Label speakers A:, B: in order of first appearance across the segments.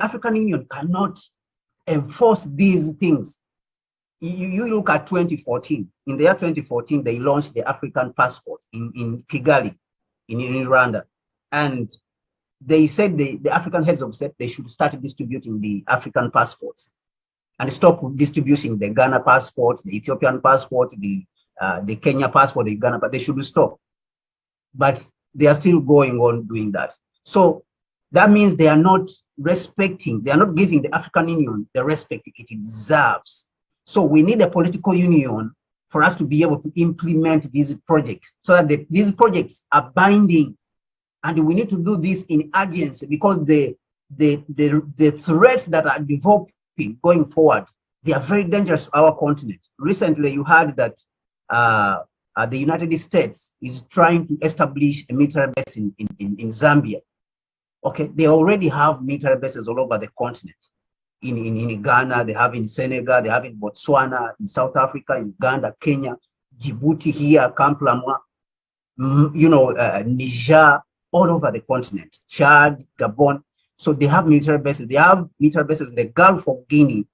A: African Union cannot enforce these things. You look at 2014. In the year 2014, they launched the African passport in Kigali, in Rwanda. And they said the African heads of state, they should start distributing the African passports and stop distributing the Ghana passport, the Ethiopian passport, the Kenya passport, the Ghana, but they should stop. But they are still going on doing that. So that means they are not respecting, they are not giving the African Union the respect it deserves. So we need a political union for us to be able to implement these projects so that these projects are binding. And we need to do this in urgency because the threats that are developing going forward, they are very dangerous to our continent. Recently, you heard that the United States is trying to establish a military base in Zambia. Okay, they already have military bases all over the continent. In Ghana, they have in Senegal, they have in Botswana, in South Africa, in Uganda, Kenya, Djibouti here, Camp Lamwa, Niger, all over the continent, Chad, Gabon. So they have military bases. They have military bases in the Gulf of Guinea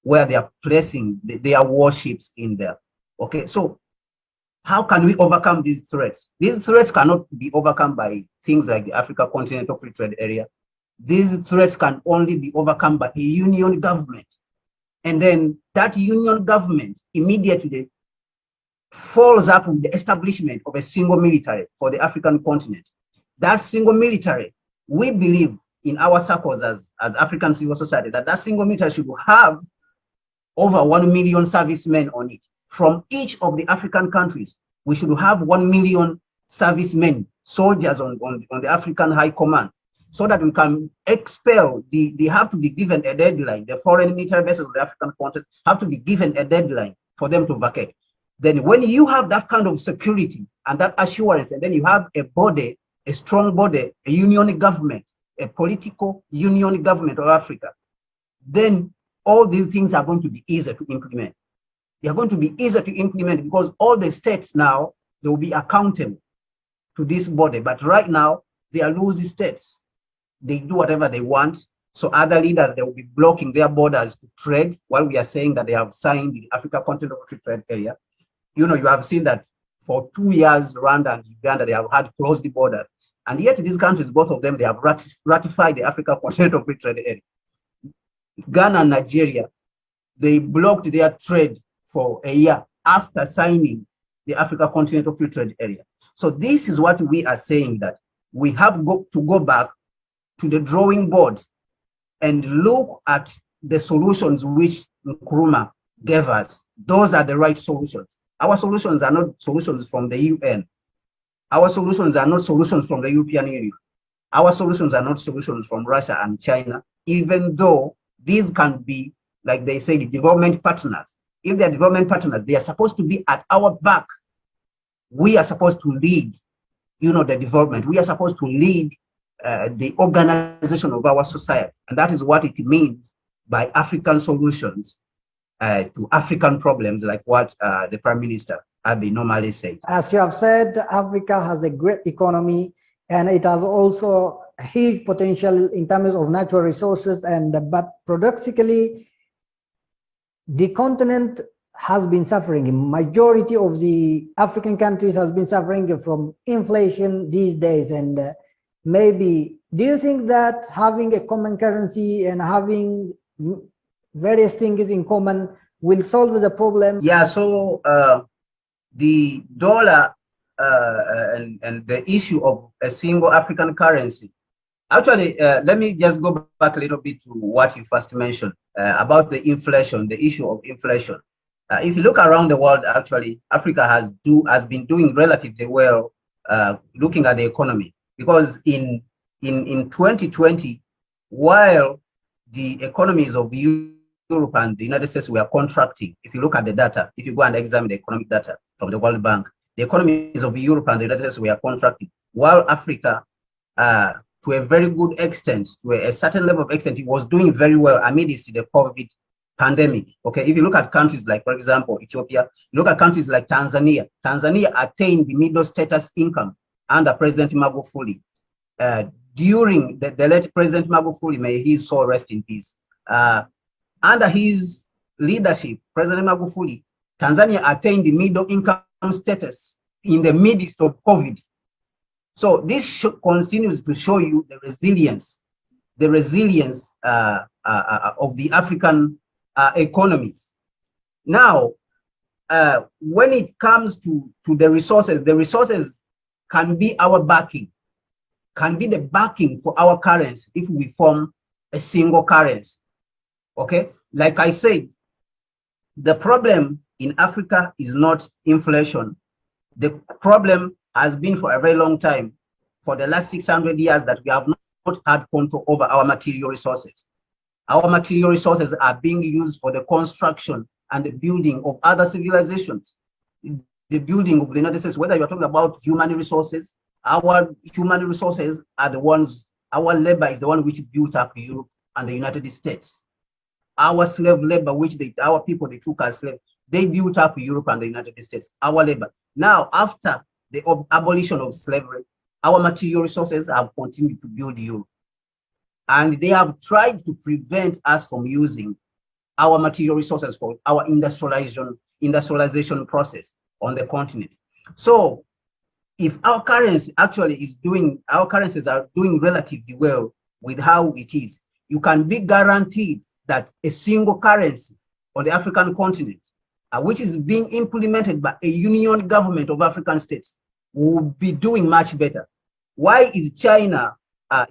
A: where they are placing their warships in there. Okay, so how can we overcome these threats? These threats cannot be overcome by things like the Africa Continental Free Trade Area. These threats can only be overcome by a union government. And then that union government immediately follows up with the establishment of a single military for the African continent. That single military, we believe in our circles as African civil society, that single military should have over 1 million servicemen on it. From each of the African countries, we should have 1 million servicemen, soldiers on the African High Command, so that we can expel they have to be given a deadline. The foreign military bases of the African continent have to be given a deadline for them to vacate. Then when you have that kind of security and that assurance, and then you have a body, a strong body, a union government, a political union government of Africa, then all these things are going to be easier to implement. They are going to be easier to implement because all the states now, they will be accountable to this body. But right now, they are loose states. They do whatever they want. So other leaders, they will be blocking their borders to trade while we are saying that they have signed the Africa Continental Free Trade Area. You have seen that for 2 years, Rwanda and Uganda, they have had closed the borders. And yet these countries, both of them, they have ratified the Africa Continental Free Trade Area. Ghana and Nigeria, they blocked their trade for a year after signing the Africa Continental Free Trade Area. So this is what we are saying, that we have to go back to the drawing board and look at the solutions which Nkrumah gave us. Those are the right solutions. Our solutions are not solutions from the UN. Our solutions are not solutions from the European Union. Our solutions are not solutions from Russia and China, even though these can be, like they say, the development partners. If they're development partners, they are supposed to be at our back. We are supposed to lead, the development. We are supposed to lead the organization of our society. And that is what it means by African solutions to African problems, like what the Prime Minister Abiy normally says.
B: As you have said, Africa has a great economy, and it has also a huge potential in terms of natural resources, but paradoxically, the continent has been suffering. Majority of the African countries has been suffering from inflation these days. And maybe, do you think that having a common currency and having various things in common will solve the problem?
A: Yeah, so the dollar and the issue of a single African currency. Actually, let me just go back a little bit to what you first mentioned about the inflation, the issue of inflation. If you look around the world, actually, Africa has been doing relatively well looking at the economy, because in 2020, while the economies of Europe and the United States were contracting, if you look at the data, if you go and examine the economic data from the World Bank, the economies of Europe and the United States were contracting, while Africa, to a very good extent, to a certain level of extent, it was doing very well amidst the COVID pandemic. Okay, if you look at countries like, for example, Ethiopia, look at countries like Tanzania. Tanzania attained the middle status income under President Magufuli during the late President Magufuli, may his soul rest in peace. Under his leadership, President Magufuli, Tanzania attained the middle income status in the midst of COVID. So this continues to show you the resilience of the African economies. Now, when it comes to the resources can be our backing, can be the backing for our currency if we form a single currency. Okay, like I said, the problem in Africa is not inflation. The problem has been for a very long time, for the last 600 years, that we have not had control over our material resources. Our material resources are being used for the construction and the building of other civilizations. The building of the United States, whether you're talking about human resources, our human resources are the ones, our labor is the one which built up Europe and the United States. Our slave labor, which our people they took as slaves, they built up Europe and the United States, our labor. Now, after the abolition of slavery, our material resources have continued to build Europe. And they have tried to prevent us from using our material resources for our industrialization process on the continent. So if our currency actually is doing, our currencies are doing relatively well with how it is, you can be guaranteed that a single currency on the African continent, which is being implemented by a union government of African states, will be doing much better. Why is China,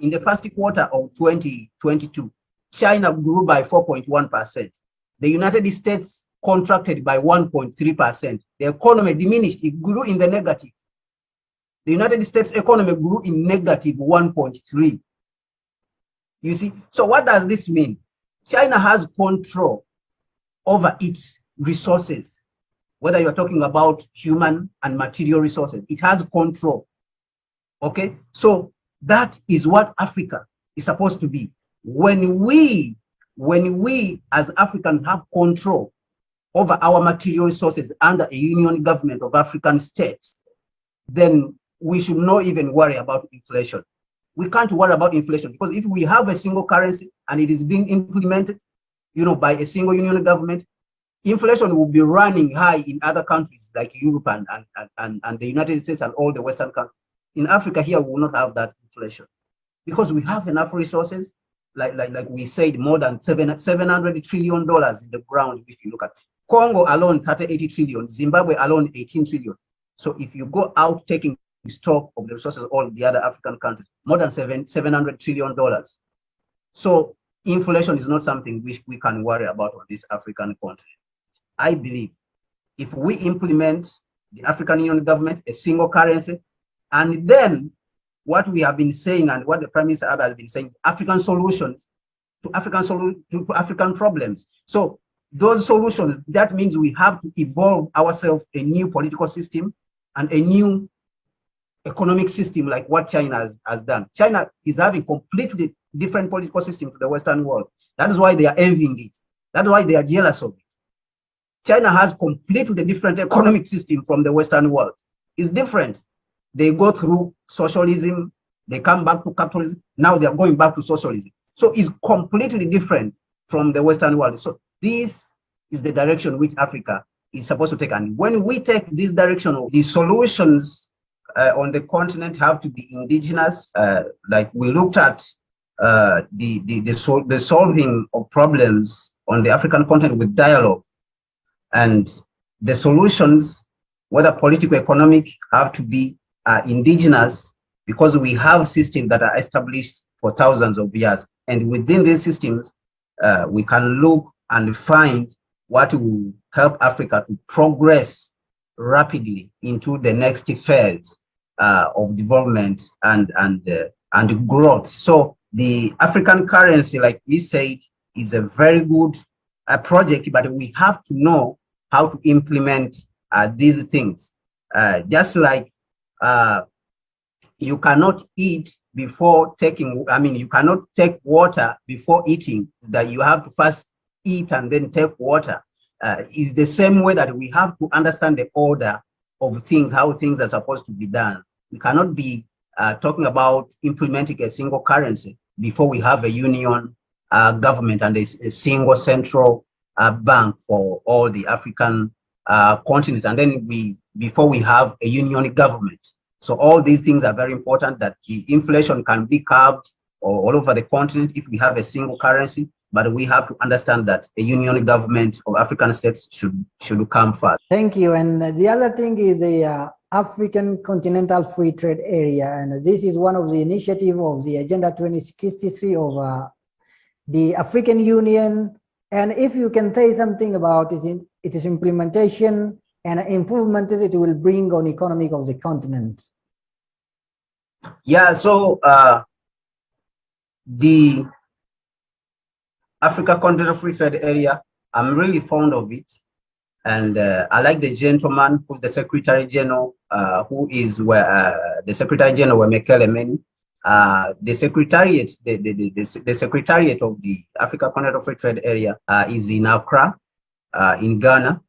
A: in the first quarter of 2022, China grew by 4.1%. The United States contracted by 1.3%. The economy diminished, it grew in the negative. The United States economy grew in negative 1.3. You see, so what does this mean? China has control over its resources, whether you're talking about human and material resources, it has control. Okay, so that is what Africa is supposed to be. When we as Africans have control over our material resources under a union government of African states, then we should not even worry about inflation. We can't worry about inflation because if we have a single currency and it is being implemented, by a single union government, inflation will be running high in other countries like Europe and the United States and all the Western countries. In Africa here, we will not have that inflation because we have enough resources, like we said, more than $700 trillion in the ground. If you look at Congo alone, 80 trillion, Zimbabwe alone, 18 trillion. So if you go out taking stock of the resources of all the other African countries, more than $700 trillion. So inflation is not something which we can worry about on this African continent. I believe if we implement the African Union government, a single currency, and then what we have been saying and what the Prime Minister has been saying, African solutions to African problems. So those solutions, that means we have to evolve ourselves a new political system and a new economic system like what China has done. China is having completely different political system to the Western world. That is why they are envying it. That's why they are jealous of it. China has completely different economic system from the Western world. It's different. They go through socialism, they come back to capitalism, now they are going back to socialism. So it's completely different from the Western world. So this is the direction which Africa is supposed to take. And when we take this direction, the solutions on the continent have to be indigenous. Like we looked at the solving of problems on the African continent with dialogue, and the solutions, whether political, economic, have to be indigenous, because we have systems that are established for thousands of years. And within these systems, we can look and find what will help Africa to progress rapidly into the next phase of development and growth. So the African currency, like we said, is a very good project, but we have to know how to implement these things. Just like you cannot eat before taking, you cannot take water before eating, that you have to first eat and then take water. It's the same way that we have to understand the order of things, how things are supposed to be done. We cannot be talking about implementing a single currency before we have a union government and a single central bank for all the African continent, and then before we have a union government. So all these things are very important, that the inflation can be curbed all over the continent if we have a single currency, but we have to understand that a union government of African states should come first.
B: Thank you. And the other thing is the African Continental Free Trade Area, and this is one of the initiatives of the Agenda 2063 of the African Union. And if you can say something about its implementation and improvements it will bring on economic of the continent.
A: Yeah, so the Africa Continental Free Trade Area, I'm really fond of it. And I like the gentleman who's the Secretary General, who is the Secretary General Mekele Meni. The secretariat, the secretariat of the Africa Continental Free Trade Area is in Accra, in Ghana,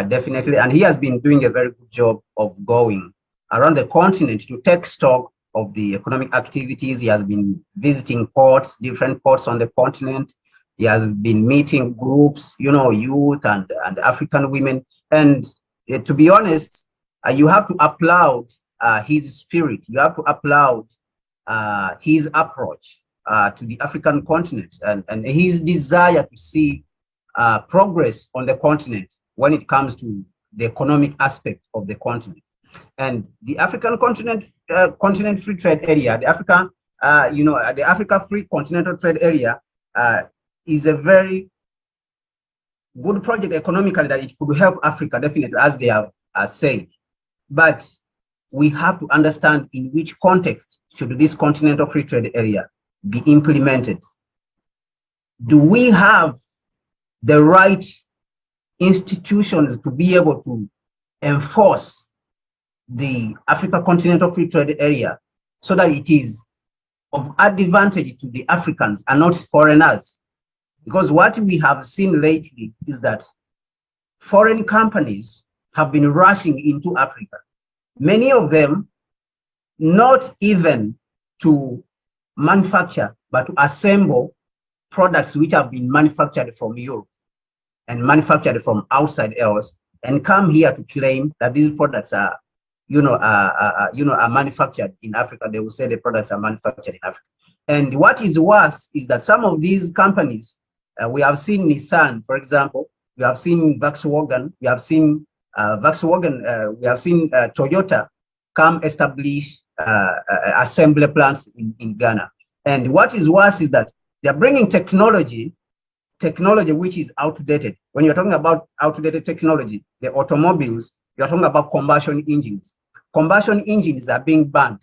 A: definitely. And he has been doing a very good job of going around the continent to take stock of the economic activities. He has been visiting ports, different ports on the continent. He has been meeting groups, youth and African women. And to be honest, you have to applaud his spirit. You have to applaud his approach to the African continent and his desire to see progress on the continent when it comes to the economic aspect of the continent. And the African continent free trade area, the Africa, the Africa Free Continental Trade Area is a very good project economically, that it could help Africa, definitely, as they have said. But we have to understand in which context should this continental free trade area be implemented. Do we have the right institutions to be able to enforce the Africa Continental Free Trade Area so that it is of advantage to the Africans and not foreigners? Because what we have seen lately is that foreign companies have been rushing into Africa. Many of them, not even to manufacture, but to assemble products which have been manufactured from Europe and manufactured from outside else, and come here to claim that these products are, are manufactured in Africa. They will say the products are manufactured in Africa. And what is worse is that some of these companies, we have seen Nissan, for example, we have seen Volkswagen, we have seen Toyota come establish assembly plants in Ghana. And what is worse is that they're bringing technology which is outdated. When you're talking about outdated technology, the automobiles, you're talking about combustion engines. Combustion engines are being banned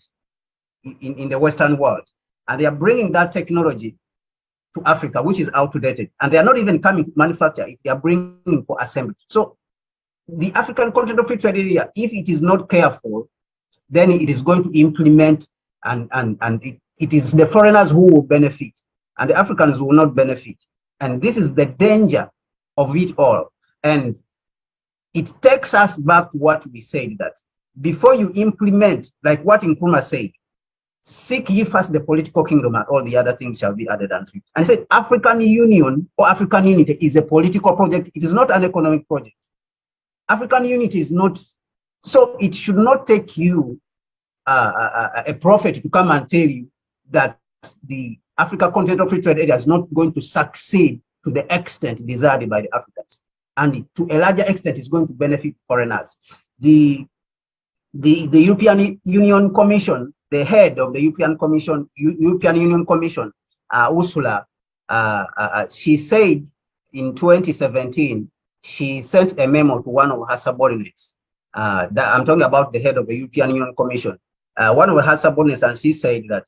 A: in the Western world. And they are bringing that technology to Africa, which is outdated. And they are not even coming to manufacture it, they are bringing for assembly. So the African Continental Free Trade Area, if it is not careful, then it is going to implement, and it is the foreigners who will benefit, and the Africans will not benefit. And this is the danger of it all. And it takes us back to what we said, that before you implement, like what Nkrumah said, seek ye first the political kingdom and all the other things shall be added unto it. And he said African Union or African unity is a political project. It is not an economic project. African unity is not, so it should not take you a prophet to come and tell you that the Africa Continental Free Trade Area is not going to succeed to the extent desired by the Africans. And to a larger extent, is going to benefit foreigners. The European Union Commission, the head of the European Union Commission, Ursula, she said in 2017, she sent a memo to one of her subordinates. That I'm talking about the head of the European Union Commission. One of her subordinates, and she said that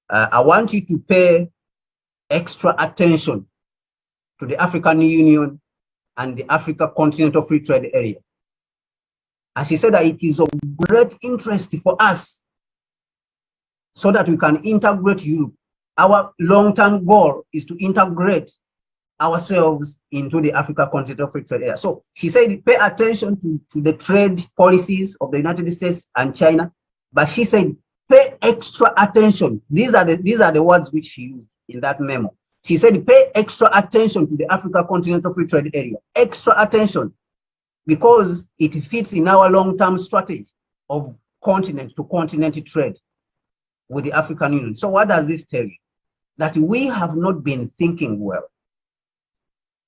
A: I want you to pay extra attention to the African Union and the Africa Continental Free Trade Area. And she said that it is of great interest for us so that we can integrate Europe. Our long-term goal is to integrate ourselves into the Africa Continental Free Trade Area. So she said, pay attention to the trade policies of the United States and China, but she said, pay extra attention. These are the words which she used in that memo. She said, pay extra attention to the Africa Continental Free Trade Area. Extra attention, because it fits in our long-term strategy of continent-to-continent trade with the African Union. So what does this tell you? That we have not been thinking well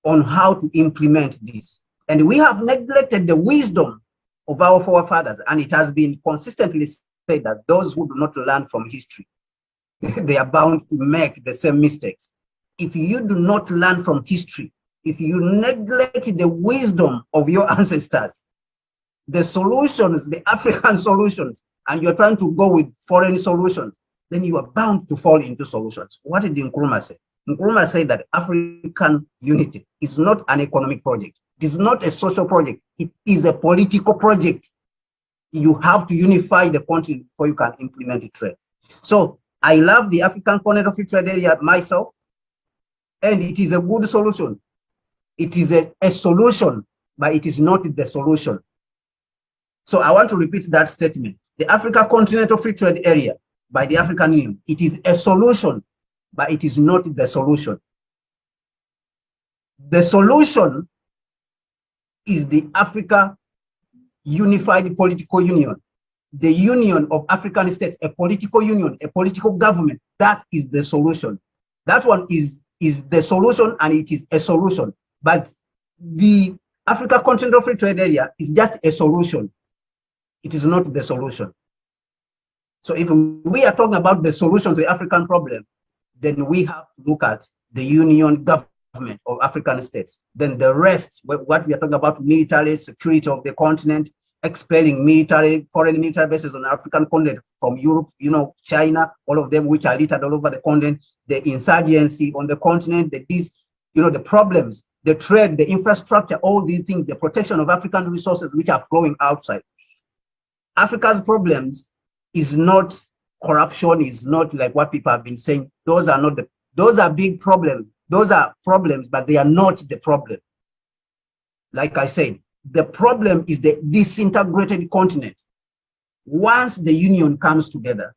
A: on how to implement this. And we have neglected the wisdom of our forefathers. And it has been consistently said that those who do not learn from history, they are bound to make the same mistakes. If you do not learn from history, if you neglect the wisdom of your ancestors, the solutions, the African solutions, and you're trying to go with foreign solutions, then you are bound to fall into solutions. What did Nkrumah say? Nkrumah said that African unity is not an economic project. It is not a social project. It is a political project. You have to unify the continent before you can implement the trade. So I love the African Continental Free Trade Area myself, and it is a good solution. It is a solution, but it is not the solution. So I want to repeat that statement. The Africa Continental Free Trade Area by the African Union, it is a solution, but it is not the solution. The solution is the Africa Unified Political Union, the union of African states, a political union, a political government. That is the solution. That one is the solution, and it is a solution. But the Africa Continental Free Trade Area is just a solution. It is not the solution. So if we are talking about the solution to the African problem, then we have to look at the union government of African states. Then the rest, what we are talking about, military security of the continent, expelling foreign military bases on the African continent from Europe, China, all of them which are littered all over the continent, the insurgency on the continent, the problems, the trade, the infrastructure, all these things, the protection of African resources which are flowing outside. Africa's problems is not corruption, is not like what people have been saying. Those are big problems. Those are problems, but they are not the problem. Like I said, the problem is the disintegrated continent. Once the union comes together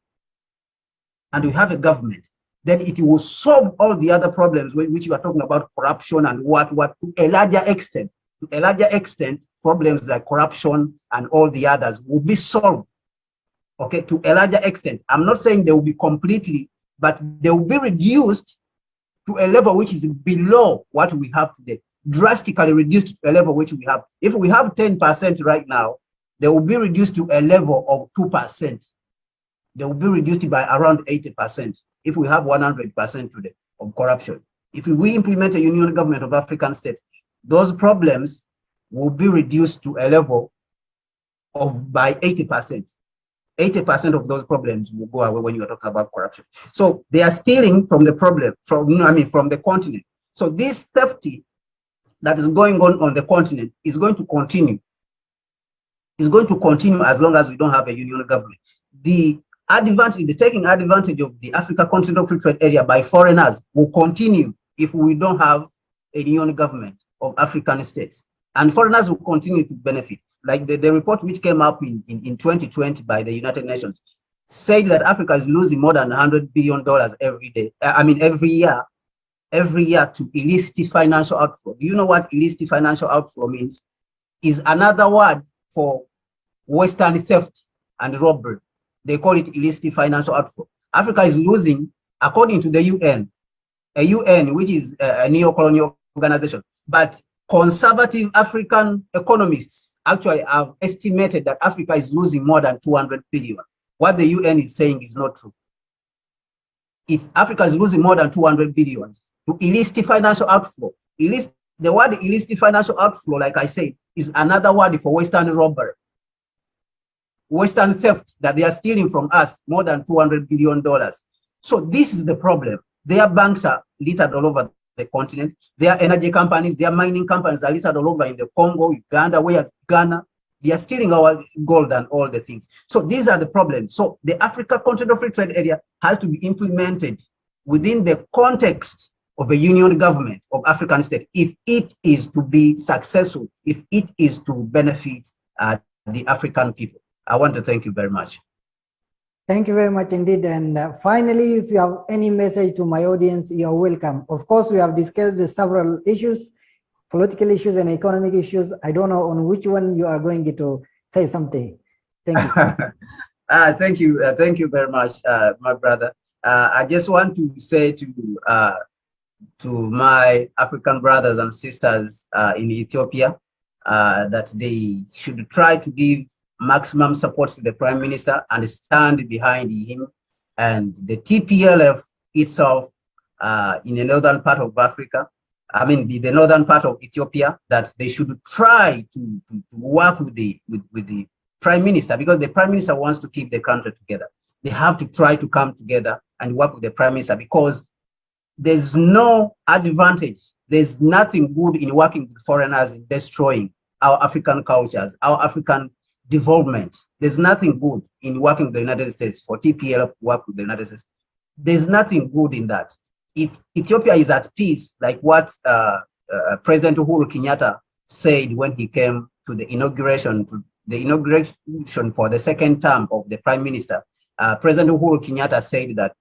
A: and we have a government, then it will solve all the other problems which you are talking about, corruption and what to a larger extent. To a larger extent, problems like corruption and all the others will be solved. Okay, to a larger extent. I'm not saying they will be completely, but they will be reduced to a level which is below what we have today, drastically reduced to a level which we have. If we have 10% right now, they will be reduced to a level of 2%. They will be reduced by around 80% if we have 100% today of corruption. If we implement a union government of African states, those problems will be reduced to a level of by 80%. 80% of those problems will go away when you are talking about corruption. So they are stealing from the problem, from the continent. So this theft that is going on the continent is going to continue. It's going to continue as long as we don't have a union government. The taking advantage of the Africa Continental Free Trade Area by foreigners will continue if we don't have a union government of African states. And foreigners will continue to benefit. Like the report which came up in 2020 by the United Nations said that Africa is losing more than $100 billion every year to illicit financial outflow. Do you know what illicit financial outflow means? Is another word for Western theft and robbery. They call it illicit financial outflow. Africa is losing, according to the UN, a UN which is a neo-colonial organization, but conservative African economists actually have estimated that Africa is losing more than 200 billion. What the UN is saying is not true. Africa is losing more than 200 billion to illicit financial outflow. The word illicit financial outflow, like I said, is another word for Western robbery. Western theft, that they are stealing from us more than $200 billion. So this is the problem. Their banks are littered all over the continent. Their energy companies, their mining companies are listed all over in the Congo, Uganda, Ghana. They are stealing our gold and all the things. So these are the problems. So the Africa Continental Free Trade Area has to be implemented within the context of a union government of African states if it is to be successful, if it is to benefit the African people. I want to thank you very much.
B: Thank you very much indeed. And finally, if you have any message to my audience, you are welcome. Of course, we have discussed several issues, political issues and economic issues. I don't know on which one you are going to say something. Thank you.
A: Thank you very much, my brother. I just want to say to my African brothers and sisters in Ethiopia that they should try to give maximum support to the Prime Minister and stand behind him and the TPLF itself in the northern part of Africa. I mean, the northern part of Ethiopia, that they should try to work with the Prime Minister, because the Prime Minister wants to keep the country together. They have to try to come together and work with the Prime Minister, because there's no advantage. There's nothing good in working with foreigners in destroying our African cultures, our African development. There's nothing good in working with the United States, for TPLF to work with the United States. There's nothing good in that. If Ethiopia is at peace, like what President Uhuru Kenyatta said when he came to the inauguration for the second term of the Prime Minister, President Uhuru Kenyatta said that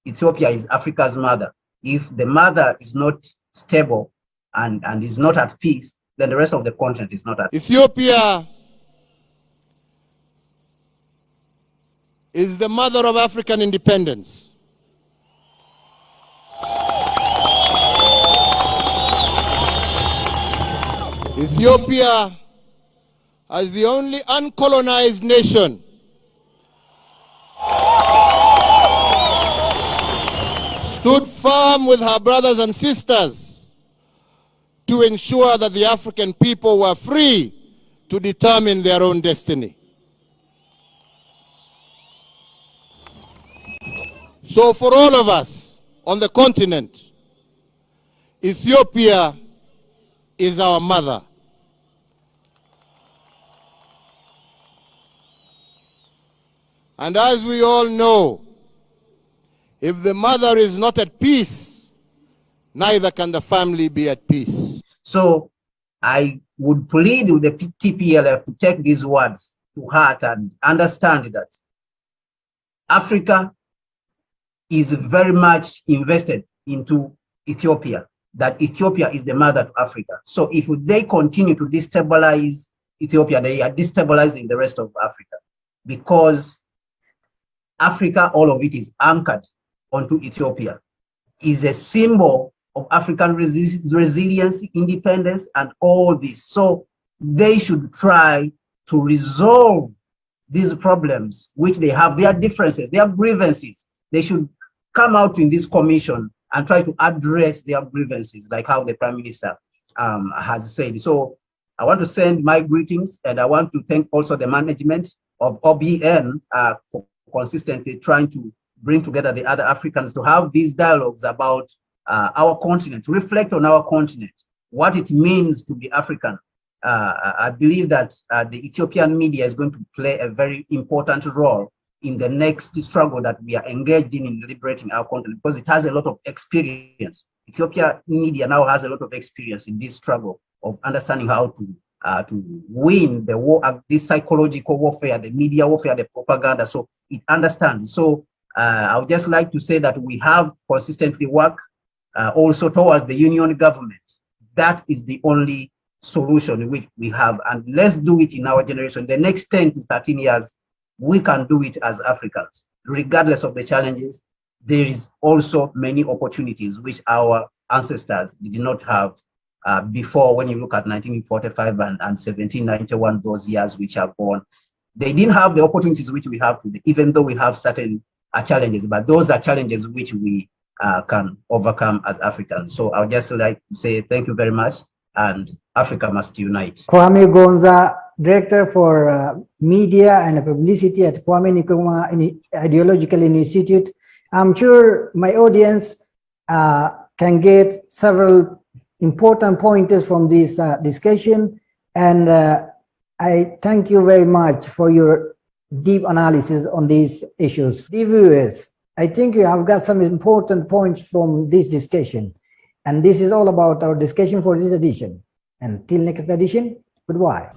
A: Ethiopia is Africa's mother. If the mother is not stable and is not at peace, then the rest of the continent is not at peace.
C: Ethiopia is the mother of African independence. Ethiopia, as the only uncolonized nation, stood firm with her brothers and sisters to ensure that the African people were free to determine their own destiny. So for all of us on the continent, Ethiopia is our mother. And as we all know, if the mother is not at peace, neither can the family be at peace.
A: So I would plead with the TPLF to take these words to heart and understand that Africa is very much invested into Ethiopia, that Ethiopia is the mother to Africa. So if they continue to destabilize Ethiopia, they are destabilizing the rest of Africa, because Africa, all of it is anchored onto Ethiopia, is a symbol of African resilience, independence, and all this. So they should try to resolve these problems, which they have, their differences, their grievances. They should come out in this commission and try to address their grievances, like how the Prime Minister has said. So I want to send my greetings, and I want to thank also the management of OBN for consistently trying to bring together the other Africans to have these dialogues about our continent, to reflect on our continent, what it means to be African. I believe that the Ethiopian media is going to play a very important role in the next struggle that we are engaged in liberating our continent, because it has a lot of experience. Ethiopia media now has a lot of experience in this struggle of understanding how to win the war, this psychological warfare, the media warfare, the propaganda. So it understands. So I would just like to say that we have consistently worked also towards the union government. That is the only solution which we have, and let's do it in our generation. The next 10 to 13 years, we can do it as Africans. Regardless of the challenges, there is also many opportunities which our ancestors did not have before. When you look at 1945 and 1791, those years which are gone, they didn't have the opportunities which we have today, even though we have certain challenges, but those are challenges which we can overcome as Africans. So I would just like to say thank you very much, and Africa must unite.
B: Kwame Gonza, Director for Media and Publicity at Kwame Nkrumah Ideological Institute. I'm sure my audience can get several important pointers from this discussion, and I thank you very much for your deep analysis on these issues. Dear viewers, I think you have got some important points from this discussion, and this is all about our discussion for this edition. Until next edition, goodbye.